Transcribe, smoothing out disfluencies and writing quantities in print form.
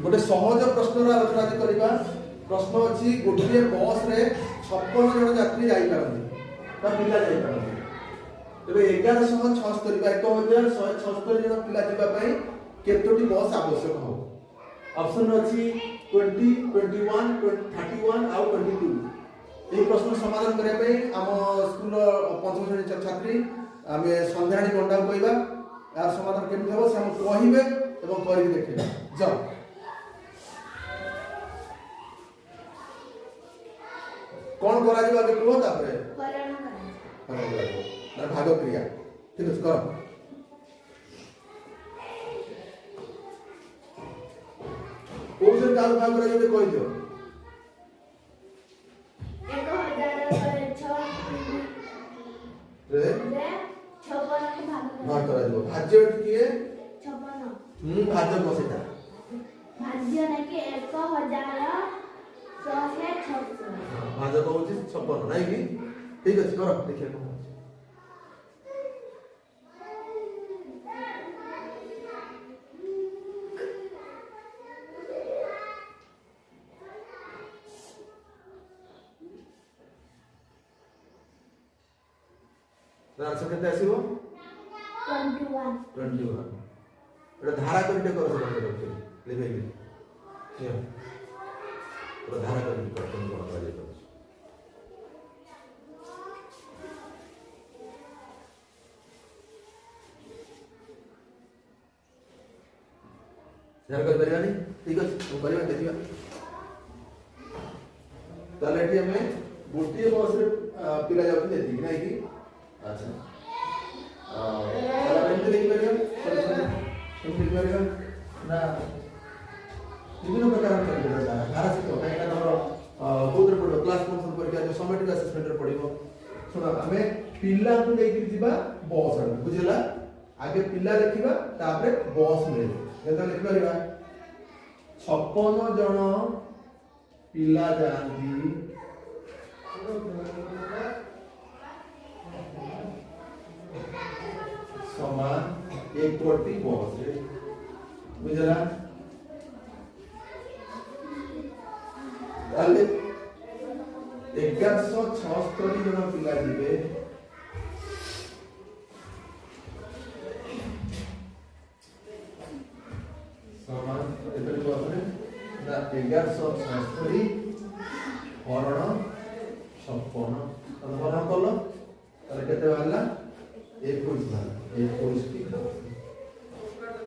गोटे सहज प्रश्न आलोचना करवा। प्रश्न अच्छी गोटे बस रे 56 जन यात्री जापारती पिला जापारती तेरे 1176 1176 जन पिला जावाई केतोटी बस आवश्यक हो। ऑप्शन अच्छी 20 21 31 आउ 22। ये प्रश्न समाधान करने आम स्कूल पंचम श्रेणी छात्री आम संध्याणी पंडा को कहवा यार समाधान केमती हम से कहे और कर देखा जाओ। कौन करा आगे कह तापर भाग क्रिया ठीक है कर कौन से भाग कह दियो। भाज्य किए भाज्य को सेटा भाज्य नाकि 1156 भाज्य को होची 56 नाही कि ठीक अछि कर देखिए कोन आंसर केते आसीबो 21 एटा धारा करके कर सकते लिखे ये पूरा धारा करके कर तुम कोन कार्य कर यार कर परिवानी ठीक है तो परिवार देखिबा ताले एठी हमें गोटिए बस रे पिला जाउती देती नाही कि अच्छा एमती देखि परिबा एमती देखि परिबा ना विभिन्न प्रकार धारा शिक्षक कहीं तुम कौन पढ़ो क्लास फंक्शन परीक्षा जो समेटिव असेसमेंट पढ़ो शुण आम पिला को लेकर जीवा बस आगे बुझेगा आगे पिला देखा तापर बस मिले लिखिपर 56 जन पिला जाती समान एक कोटी बस बुझेगा 1176 जन पिला जीवे समान एतरी बसरे ना 1176 हरण 56 तो हरण कल ताले केते बाहला 21 बाहला 21 टी